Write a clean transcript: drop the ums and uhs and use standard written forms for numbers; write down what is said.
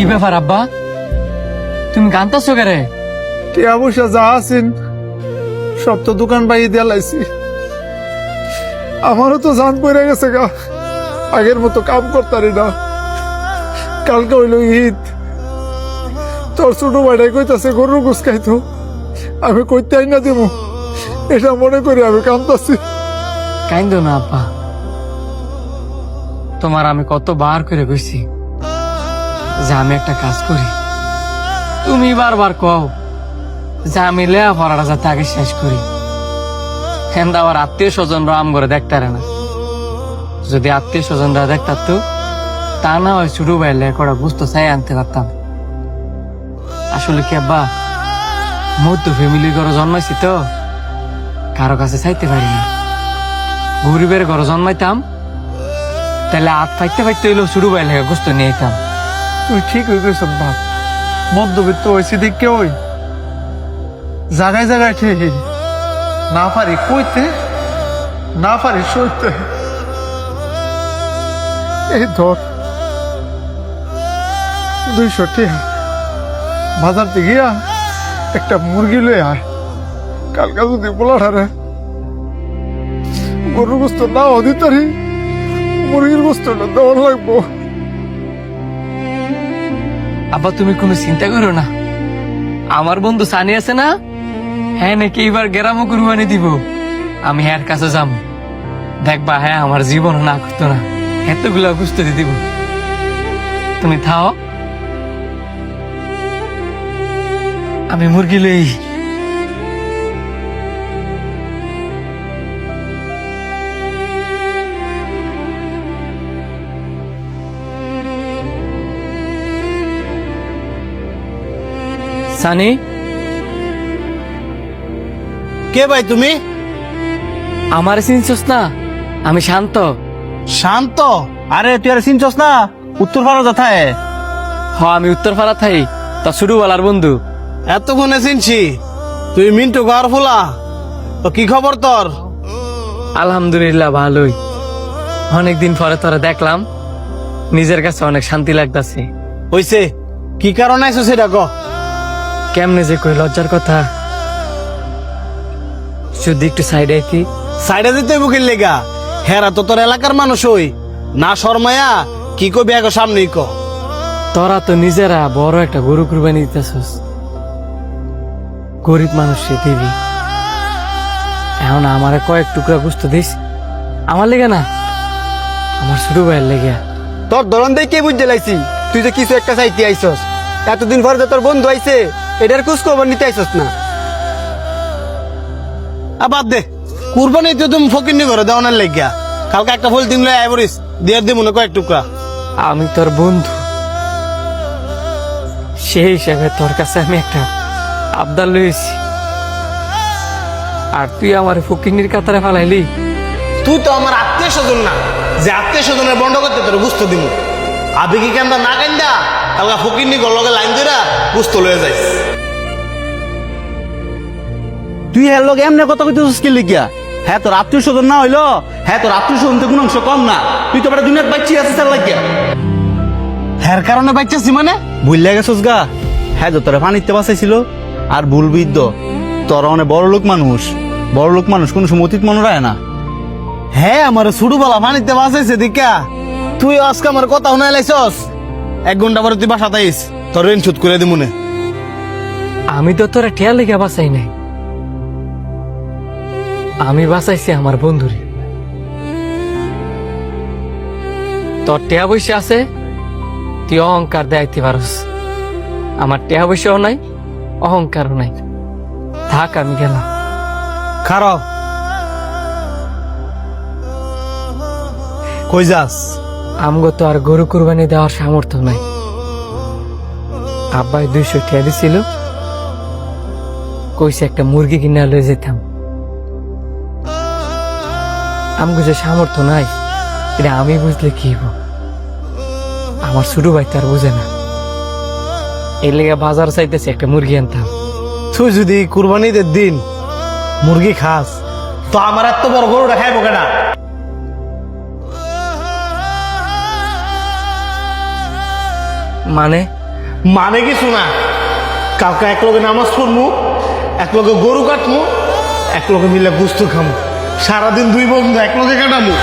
ব্যাপার আব্বা, তুমি কান্তাছো কেরে? টিয়া পয়সা যা আছেন সব তো দোকান বাইয়ে দিয়া লাইছি। আমারও তো জান পড়ে গেছে গা, আগের মতো কাম করতারি না। কালকে হইল ঈদ, তোর ছোট ভাইটাই কইতাছে গরুর গোস খাইতো, আমি কইতে না দেবো, এটা মনে করি আমি কান্দাছি। কাইন্দো না আব্বা, তোমার আমি কতবার করে কইছি যে আমি একটা কাজ করি, তুমি বারবার কও যে আমি লেয়া পড়াটা যাতে আগে শেষ করি। হেন আবার আত্মীয় স্বজনরা আম করে দেখতারে না, যদি আত্মীয় স্বজনরা দেখতার তা না হয় ছোট ভাই লেখাটা বুঝতে চাই আনতে পারতাম। আসলে কি আব্বা, মধ্য ফ্যামিলির ঘরে জন্মাইছি তো কারো কাছে চাইতে পারি না। গরিবের ঘরে জন্মাইতাম তাহলে হাত ফাইতে ফাইতে হইলেও ছোট ভাই লেখা গোস্ত নিয়ে যেতাম। তুই ঠিক হয়ে গেছ বাপ, মধ্যবিত্ত হয়েছি দেখে ওই জায়গায় জায়গায় ঠিক না পারি কইতে, না পারি সইতে। এই ধর 200 টাকা, বাজার থেকে গিয়া একটা মুরগি লয়ে আয়। কালকা যদি বলাঠারে গরুর গোস্ত নাও দিতারি, মুরগির গোস্তটা দেওয়ার লাগবো। আব্বা তুমি কোনো চিন্তা করো না, আমার বন্ধু সানি আছে না, হ্যাঁ নাকি এবার গ্রামও কুরবানি দিব। আমি হ্যার কাছে যাম, দেখবা হ্যাঁ আমার জীবন না করতো না, এতগুলো গুস্ত দিয়ে দিব। তুমি থাও, আমি মুরগি লই। সানি, কে ভাই তুমি? আমার চিনছস না? আমি শান্ত। শান্ত? আরে তুই আর চিনছস না? উত্তর পাড়া যাথায়। আমি উত্তর পাড়া থাই, তা ছোটবেলার বন্ধু। এতক্ষণে চিনছি, তুই মিন্টু ঘর ফোলা। তো কি খবর তোর? আলহামদুলিল্লাহ ভালোই। অনেকদিন পরে তোরা দেখলাম, নিজের কাছে অনেক শান্তি লাগতাছে। হইছে, কি কারণে আইছো সেটা ক। কেমনে যে কই লজ্জার কথা, শুধু একটু সাইডে আইতি। সাইডে দিতে মুখির লেগা, হেরা তো তোর এলাকার মানুষ হই না, শর্মায়া কি কবি আগে সামনেই ক। তোরা তো নিজেরা বড় একটা গরু কুরবানি দিতেছস, গরিব মানুষে দিবি, এখন আমারে কয়েক টুকরা গুস্ত দিস। আমার লেগে না, আমার ছোট ভাইয়ের লেগে। তোর ধরন দিয়ে কে বুঝতে লাইছি তুই যে কিছু একটা চাইতে আইসস। এতদিন পরে যে তোর বন্ধু আইছে, এটার খোঁজ খবর নিতে আইসস না। বাদ দে, কুরবানি তো তুমি ফকিরনি করে দেওয়ার লেগা। কালকে একটা ফুল দিন লয় আইবরিস, দিয়ে দিব না কয়েক টুকরা। আমি তোর বন্ধু, সেই হিসাবে তোর কাছে আমি একটা আবদার লইছি, আর তুই আমার ফকিরনির কাতারে ফালাইলি। তুই তো আমার আত্মীয় স্বজন না, যে আত্মীয় স্বজনের বন্ধ করতে তোর বুঝতে দিব। আবেগি কেন্দা না কেন্দা কালকা ফকিরনি গলকে লাইন ধরা বুঝতে লয়ে যাইস। তুই হ্যাঁ লোক এমনি কথা কইতেছিস কি লিখিয়া? হ্যাঁ তোর আত্মীয় স্বজন না হইলো, হ্যাঁ তোর আত্মীয় স্বজন কোনো অংশ কম না। তুই তো দুনিয়ার বাচ্চি আছে স্যার লাগিয়া। হ্যার কারণে বাচ্চাছি মানে ভুললে গেছস গা। হ্যাঁ তো তোরা পানিতে বাঁচাইছিল, আর ভুলবি তো তোরা অনেক বড় লোক মানুষ। বড় লোক মানুষ কোনো সময় অতীত মনে রায় না। হ্যাঁ আমার ছোটবেলা পানিতে বাঁচাইছে দিকা। তুই আজকে আমার কথা শুনে লাইছস, 1 ঘন্টা পরে তুই বাসা তাইস, তোর ঋণ শোধ করে দিব মনে। আমি তো তোরা ঠেয়া লেগে বাঁচাই নাই, আমি বাঁচাইছি আমার বন্ধুরে। তোর টেয়া বসে আছে, তুই অহংকার দেখাইতে পারস। আমার টেয়া বসেও নাই, অহংকারও নাই। থাক, আমি গেলাম। খারাপ কই যাস? আমগো তো আর গরু কুরবানি দেওয়ার সামর্থ্য নাই। আব্বাই 200 টিয়া দিছিল, কইছে একটা মুরগি কিনা লয়ে যেতাম। আমগো যে সামর্থ্য নাই, এটা আমি বুঝলে কি হইব? আমার ছোট ভাই তার বুঝে না, এর লেগে বাজার চাইতেছে একটা মুরগি আনতাম। তুই যদি কুরবানিদের দিন মুরগি খাস, তো আমার এত বড় গরুটা খাইবো কেনা? মানে মানে কিছু না, কালকে এক লগে নামাজ পড়মু, এক লগে গরু কাটমু, এক লগে মিলে গুস্ত খামু, সারাদিন দুই বন্ধু এক লগে কাটামু।